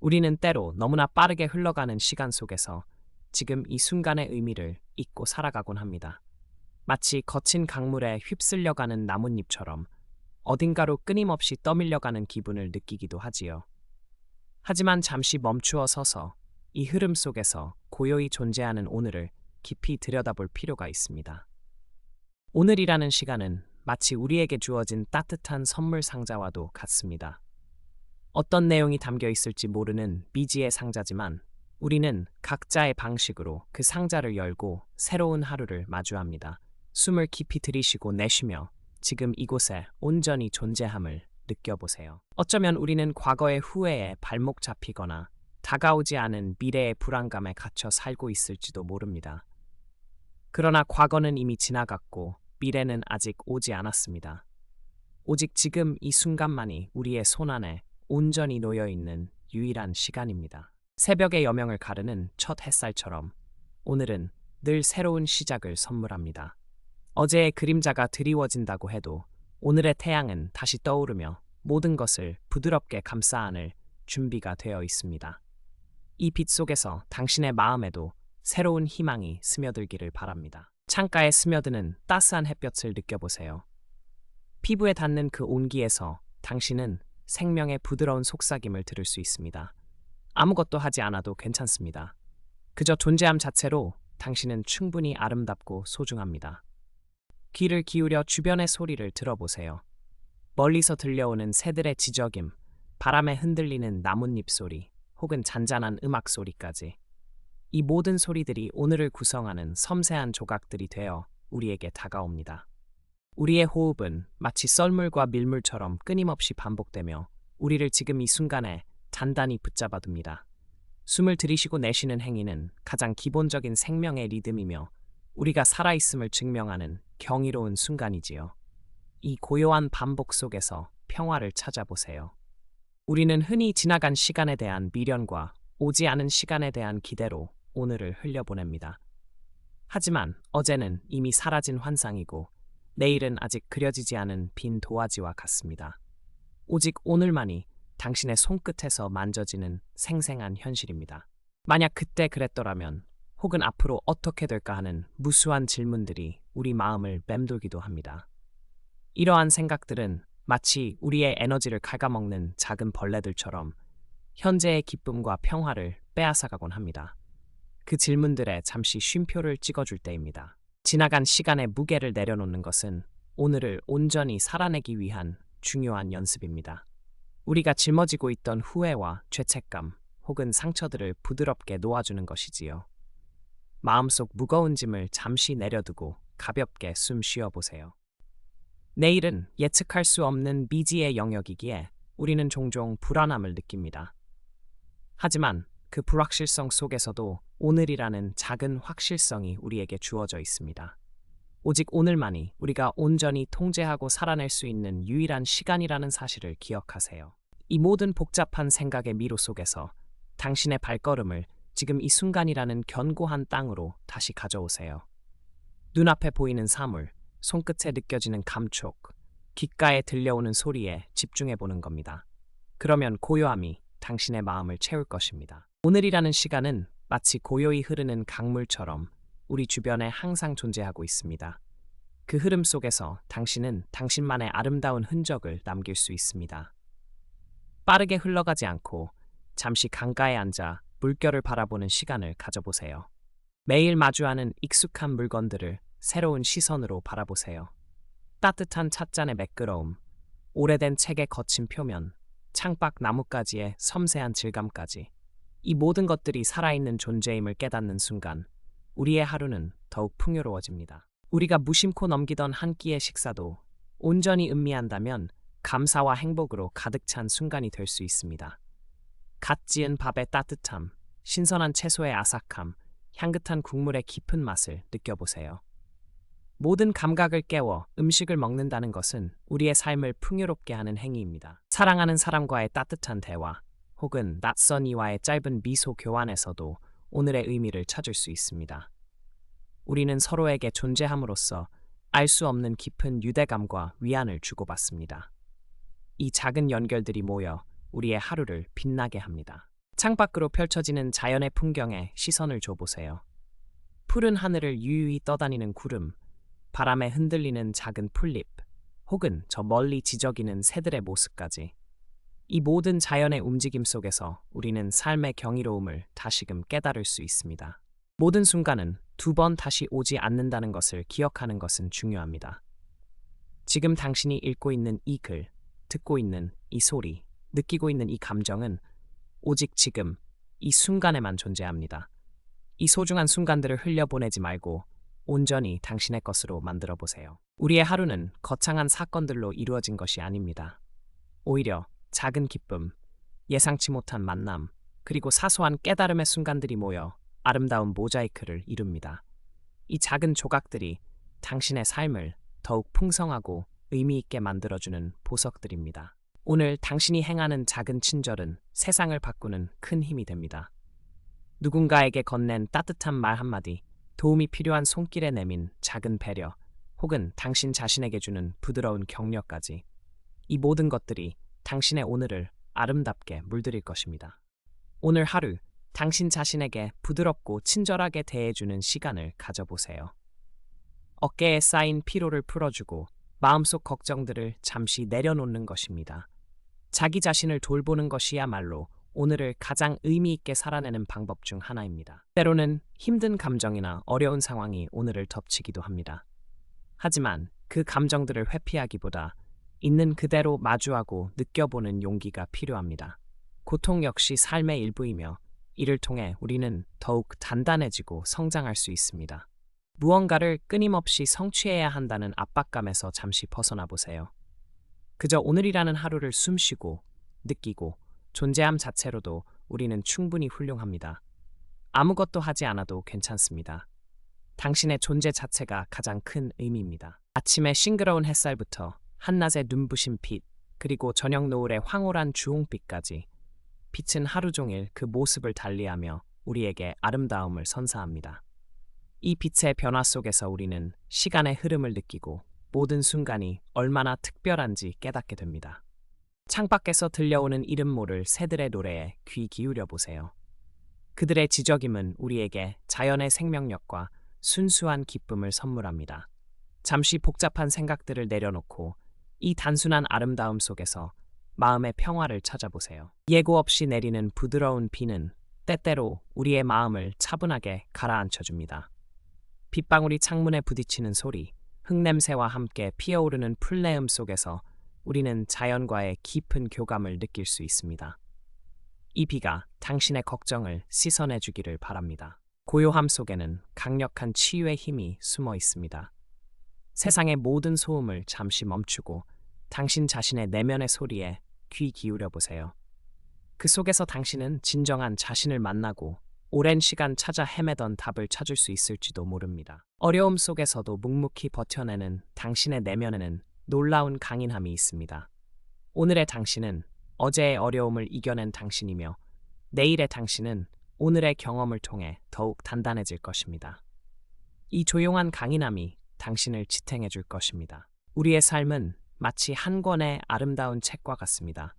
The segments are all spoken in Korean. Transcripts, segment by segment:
우리는 때로 너무나 빠르게 흘러가는 시간 속에서 지금 이 순간의 의미를 잊고 살아가곤 합니다. 마치 거친 강물에 휩쓸려가는 나뭇잎처럼 어딘가로 끊임없이 떠밀려가는 기분을 느끼기도 하지요. 하지만 잠시 멈추어 서서 이 흐름 속에서 고요히 존재하는 오늘을 깊이 들여다볼 필요가 있습니다. 오늘이라는 시간은 마치 우리에게 주어진 따뜻한 선물 상자와도 같습니다. 어떤 내용이 담겨 있을지 모르는 미지의 상자지만 우리는 각자의 방식으로 그 상자를 열고 새로운 하루를 마주합니다. 숨을 깊이 들이쉬고 내쉬며 지금 이곳에 온전히 존재함을 느껴보세요. 어쩌면 우리는 과거의 후회에 발목 잡히거나 다가오지 않은 미래의 불안감에 갇혀 살고 있을지도 모릅니다. 그러나 과거는 이미 지나갔고 미래는 아직 오지 않았습니다. 오직 지금 이 순간만이 우리의 손안에 온전히 놓여있는 유일한 시간입니다. 새벽의 여명을 가르는 첫 햇살처럼 오늘은 늘 새로운 시작을 선물합니다. 어제의 그림자가 드리워진다고 해도 오늘의 태양은 다시 떠오르며 모든 것을 부드럽게 감싸 안을 준비가 되어 있습니다. 이 빛 속에서 당신의 마음에도 새로운 희망이 스며들기를 바랍니다. 창가에 스며드는 따스한 햇볕을 느껴보세요. 피부에 닿는 그 온기에서 당신은 생명의 부드러운 속삭임을 들을 수 있습니다. 아무것도 하지 않아도 괜찮습니다. 그저 존재함 자체로 당신은 충분히 아름답고 소중합니다. 귀를 기울여 주변의 소리를 들어보세요. 멀리서 들려오는 새들의 지저귐, 바람에 흔들리는 나뭇잎 소리, 혹은 잔잔한 음악 소리까지. 이 모든 소리들이 오늘을 구성하는 섬세한 조각들이 되어 우리에게 다가옵니다. 우리의 호흡은 마치 썰물과 밀물처럼 끊임없이 반복되며 우리를 지금 이 순간에 단단히 붙잡아둡니다. 숨을 들이쉬고 내쉬는 행위는 가장 기본적인 생명의 리듬이며 우리가 살아있음을 증명하는 경이로운 순간이지요. 이 고요한 반복 속에서 평화를 찾아보세요. 우리는 흔히 지나간 시간에 대한 미련과 오지 않은 시간에 대한 기대로 오늘을 흘려보냅니다. 하지만 어제는 이미 사라진 환상이고 내일은 아직 그려지지 않은 빈 도화지와 같습니다. 오직 오늘만이 당신의 손끝에서 만져지는 생생한 현실입니다. 만약 그때 그랬더라면 혹은 앞으로 어떻게 될까 하는 무수한 질문들이 우리 마음을 맴돌기도 합니다. 이러한 생각들은 마치 우리의 에너지를 갉아먹는 작은 벌레들처럼 현재의 기쁨과 평화를 빼앗아가곤 합니다. 그 질문들에 잠시 쉼표를 찍어줄 때입니다. 지나간 시간의 무게를 내려놓는 것은 오늘을 온전히 살아내기 위한 중요한 연습입니다. 우리가 짊어지고 있던 후회와 죄책감 혹은 상처들을 부드럽게 놓아주는 것이지요. 마음속 무거운 짐을 잠시 내려두고 가볍게 숨 쉬어보세요. 내일은 예측할 수 없는 미지의 영역이기에 우리는 종종 불안함을 느낍니다. 하지만 그 불확실성 속에서도 오늘이라는 작은 확실성이 우리에게 주어져 있습니다. 오직 오늘만이 우리가 온전히 통제하고 살아낼 수 있는 유일한 시간이라는 사실을 기억하세요. 이 모든 복잡한 생각의 미로 속에서 당신의 발걸음을 지금 이 순간이라는 견고한 땅으로 다시 가져오세요. 눈앞에 보이는 사물, 손끝에 느껴지는 감촉, 귓가에 들려오는 소리에 집중해보는 겁니다. 그러면 고요함이 당신의 마음을 채울 것입니다. 오늘이라는 시간은 마치 고요히 흐르는 강물처럼 우리 주변에 항상 존재하고 있습니다. 그 흐름 속에서 당신은 당신만의 아름다운 흔적을 남길 수 있습니다. 빠르게 흘러가지 않고 잠시 강가에 앉아 물결을 바라보는 시간을 가져보세요. 매일 마주하는 익숙한 물건들을 새로운 시선으로 바라보세요. 따뜻한 찻잔의 매끄러움, 오래된 책의 거친 표면, 창밖 나뭇가지의 섬세한 질감까지 이 모든 것들이 살아있는 존재임을 깨닫는 순간 우리의 하루는 더욱 풍요로워집니다. 우리가 무심코 넘기던 한 끼의 식사도 온전히 음미한다면 감사와 행복으로 가득 찬 순간이 될 수 있습니다. 갓 지은 밥의 따뜻함, 신선한 채소의 아삭함, 향긋한 국물의 깊은 맛을 느껴보세요. 모든 감각을 깨워 음식을 먹는다는 것은 우리의 삶을 풍요롭게 하는 행위입니다. 사랑하는 사람과의 따뜻한 대화, 혹은 낯선 이와의 짧은 미소 교환에서도 오늘의 의미를 찾을 수 있습니다. 우리는 서로에게 존재함으로써 알 수 없는 깊은 유대감과 위안을 주고받습니다. 이 작은 연결들이 모여 우리의 하루를 빛나게 합니다. 창밖으로 펼쳐지는 자연의 풍경에 시선을 줘보세요. 푸른 하늘을 유유히 떠다니는 구름, 바람에 흔들리는 작은 풀잎, 혹은 저 멀리 지저귀는 새들의 모습까지. 이 모든 자연의 움직임 속에서 우리는 삶의 경이로움을 다시금 깨달을 수 있습니다. 모든 순간은 두 번 다시 오지 않는다는 것을 기억하는 것은 중요합니다. 지금 당신이 읽고 있는 이 글, 듣고 있는 이 소리, 느끼고 있는 이 감정은 오직 지금, 이 순간에만 존재합니다. 이 소중한 순간들을 흘려보내지 말고 온전히 당신의 것으로 만들어 보세요. 우리의 하루는 거창한 사건들로 이루어진 것이 아닙니다. 오히려 작은 기쁨, 예상치 못한 만남, 그리고 사소한 깨달음의 순간들이 모여 아름다운 모자이크를 이룹니다. 이 작은 조각들이 당신의 삶을 더욱 풍성하고 의미 있게 만들어주는 보석들입니다. 오늘 당신이 행하는 작은 친절은 세상을 바꾸는 큰 힘이 됩니다. 누군가에게 건넨 따뜻한 말 한마디, 도움이 필요한 손길에 내민 작은 배려, 혹은 당신 자신에게 주는 부드러운 격려까지. 이 모든 것들이 당신의 오늘을 아름답게 물들일 것입니다. 오늘 하루 당신 자신에게 부드럽고 친절하게 대해주는 시간을 가져보세요. 어깨에 쌓인 피로를 풀어주고 마음속 걱정들을 잠시 내려놓는 것입니다. 자기 자신을 돌보는 것이야말로 오늘을 가장 의미 있게 살아내는 방법 중 하나입니다. 때로는 힘든 감정이나 어려운 상황이 오늘을 덮치기도 합니다. 하지만 그 감정들을 회피하기보다 있는 그대로 마주하고 느껴보는 용기가 필요합니다. 고통 역시 삶의 일부이며 이를 통해 우리는 더욱 단단해지고 성장할 수 있습니다. 무언가를 끊임없이 성취해야 한다는 압박감에서 잠시 벗어나 보세요. 그저 오늘이라는 하루를 숨쉬고 느끼고 존재함 자체로도 우리는 충분히 훌륭합니다. 아무것도 하지 않아도 괜찮습니다. 당신의 존재 자체가 가장 큰 의미입니다. 아침의 싱그러운 햇살부터 한낮의 눈부신 빛, 그리고 저녁 노을의 황홀한 주홍빛까지 빛은 하루 종일 그 모습을 달리하며 우리에게 아름다움을 선사합니다. 이 빛의 변화 속에서 우리는 시간의 흐름을 느끼고 모든 순간이 얼마나 특별한지 깨닫게 됩니다. 창밖에서 들려오는 이름 모를 새들의 노래에 귀 기울여 보세요. 그들의 지저귐은 우리에게 자연의 생명력과 순수한 기쁨을 선물합니다. 잠시 복잡한 생각들을 내려놓고 이 단순한 아름다움 속에서 마음의 평화를 찾아보세요. 예고 없이 내리는 부드러운 비는 때때로 우리의 마음을 차분하게 가라앉혀줍니다. 빗방울이 창문에 부딪히는 소리, 흙냄새와 함께 피어오르는 풀내음 속에서 우리는 자연과의 깊은 교감을 느낄 수 있습니다. 이 비가 당신의 걱정을 씻어내주기를 바랍니다. 고요함 속에는 강력한 치유의 힘이 숨어 있습니다. 세상의 모든 소음을 잠시 멈추고 당신 자신의 내면의 소리에 귀 기울여 보세요. 그 속에서 당신은 진정한 자신을 만나고 오랜 시간 찾아 헤매던 답을 찾을 수 있을지도 모릅니다. 어려움 속에서도 묵묵히 버텨내는 당신의 내면에는 놀라운 강인함이 있습니다. 오늘의 당신은 어제의 어려움을 이겨낸 당신이며 내일의 당신은 오늘의 경험을 통해 더욱 단단해질 것입니다. 이 조용한 강인함이 당신을 지탱해 줄 것입니다. 우리의 삶은 마치 한 권의 아름다운 책과 같습니다.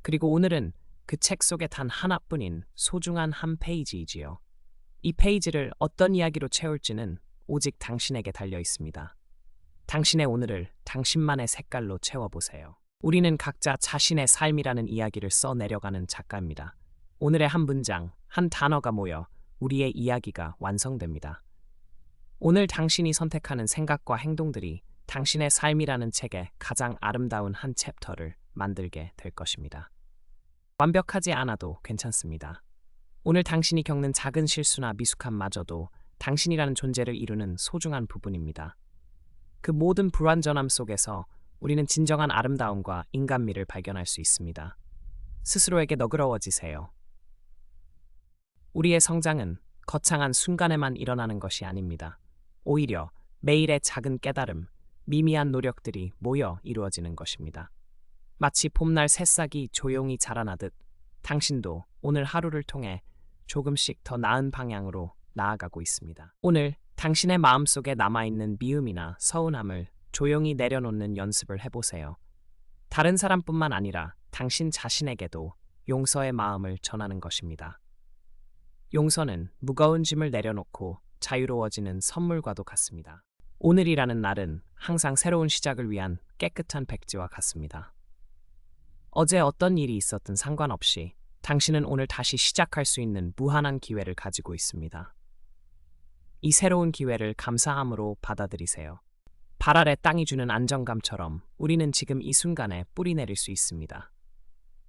그리고 오늘은 그 책 속에 단 하나뿐인 소중한 한 페이지이지요. 이 페이지를 어떤 이야기로 채울지는 오직 당신에게 달려 있습니다. 당신의 오늘을 당신만의 색깔로 채워보세요. 우리는 각자 자신의 삶이라는 이야기를 써내려가는 작가입니다. 오늘의 한 문장, 한 단어가 모여 우리의 이야기가 완성됩니다. 오늘 당신이 선택하는 생각과 행동들이 당신의 삶이라는 책의 가장 아름다운 한 챕터를 만들게 될 것입니다. 완벽하지 않아도 괜찮습니다. 오늘 당신이 겪는 작은 실수나 미숙함마저도 당신이라는 존재를 이루는 소중한 부분입니다. 그 모든 불완전함 속에서 우리는 진정한 아름다움과 인간미를 발견할 수 있습니다. 스스로에게 너그러워지세요. 우리의 성장은 거창한 순간에만 일어나는 것이 아닙니다. 오히려 매일의 작은 깨달음, 미미한 노력들이 모여 이루어지는 것입니다. 마치 봄날 새싹이 조용히 자라나듯 당신도 오늘 하루를 통해 조금씩 더 나은 방향으로 나아가고 있습니다. 오늘 당신의 마음속에 남아있는 미움이나 서운함을 조용히 내려놓는 연습을 해보세요. 다른 사람뿐만 아니라 당신 자신에게도 용서의 마음을 전하는 것입니다. 용서는 무거운 짐을 내려놓고 자유로워지는 선물과도 같습니다. 오늘이라는 날은 항상 새로운 시작을 위한 깨끗한 백지와 같습니다. 어제 어떤 일이 있었든 상관없이 당신은 오늘 다시 시작할 수 있는 무한한 기회를 가지고 있습니다. 이 새로운 기회를 감사함으로 받아들이세요. 발 아래 땅이 주는 안정감처럼 우리는 지금 이 순간에 뿌리 내릴 수 있습니다.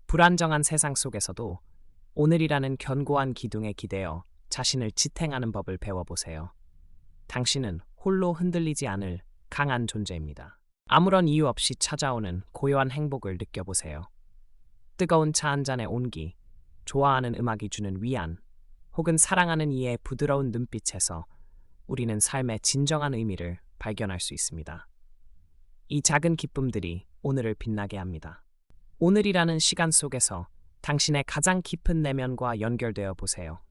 불안정한 세상 속에서도 오늘이라는 견고한 기둥에 기대어 자신을 지탱하는 법을 배워보세요. 당신은 홀로 흔들리지 않을 강한 존재입니다. 아무런 이유 없이 찾아오는 고요한 행복을 느껴보세요. 뜨거운 차 한 잔의 온기, 좋아하는 음악이 주는 위안, 혹은 사랑하는 이의 부드러운 눈빛에서 우리는 삶의 진정한 의미를 발견할 수 있습니다. 이 작은 기쁨들이 오늘을 빛나게 합니다. 오늘이라는 시간 속에서 당신의 가장 깊은 내면과 연결되어 보세요.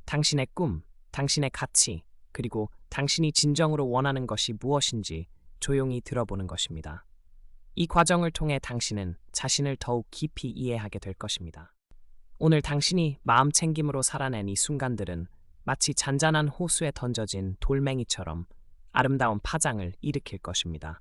당신의 꿈, 당신의 가치, 그리고 당신이 진정으로 원하는 것이 무엇인지 조용히 들어보는 것입니다. 이 과정을 통해 당신은 자신을 더욱 깊이 이해하게 될 것입니다. 오늘 당신이 마음 챙김으로 살아낸 이 순간들은 마치 잔잔한 호수에 던져진 돌멩이처럼 아름다운 파장을 일으킬 것입니다.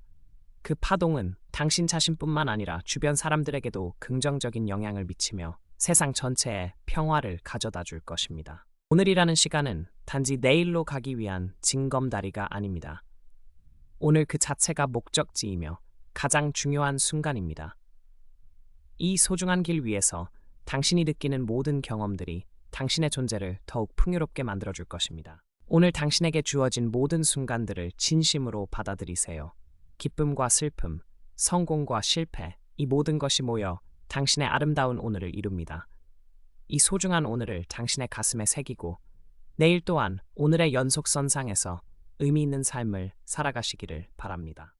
그 파동은 당신 자신뿐만 아니라 주변 사람들에게도 긍정적인 영향을 미치며 세상 전체에 평화를 가져다 줄 것입니다. 오늘이라는 시간은 단지 내일로 가기 위한 징검다리가 아닙니다. 오늘 그 자체가 목적지이며 가장 중요한 순간입니다. 이 소중한 길 위에서 당신이 느끼는 모든 경험들이 당신의 존재를 더욱 풍요롭게 만들어줄 것입니다. 오늘 당신에게 주어진 모든 순간들을 진심으로 받아들이세요. 기쁨과 슬픔, 성공과 실패, 이 모든 것이 모여 당신의 아름다운 오늘을 이룹니다. 이 소중한 오늘을 당신의 가슴에 새기고 내일 또한 오늘의 연속선상에서 의미 있는 삶을 살아가시기를 바랍니다.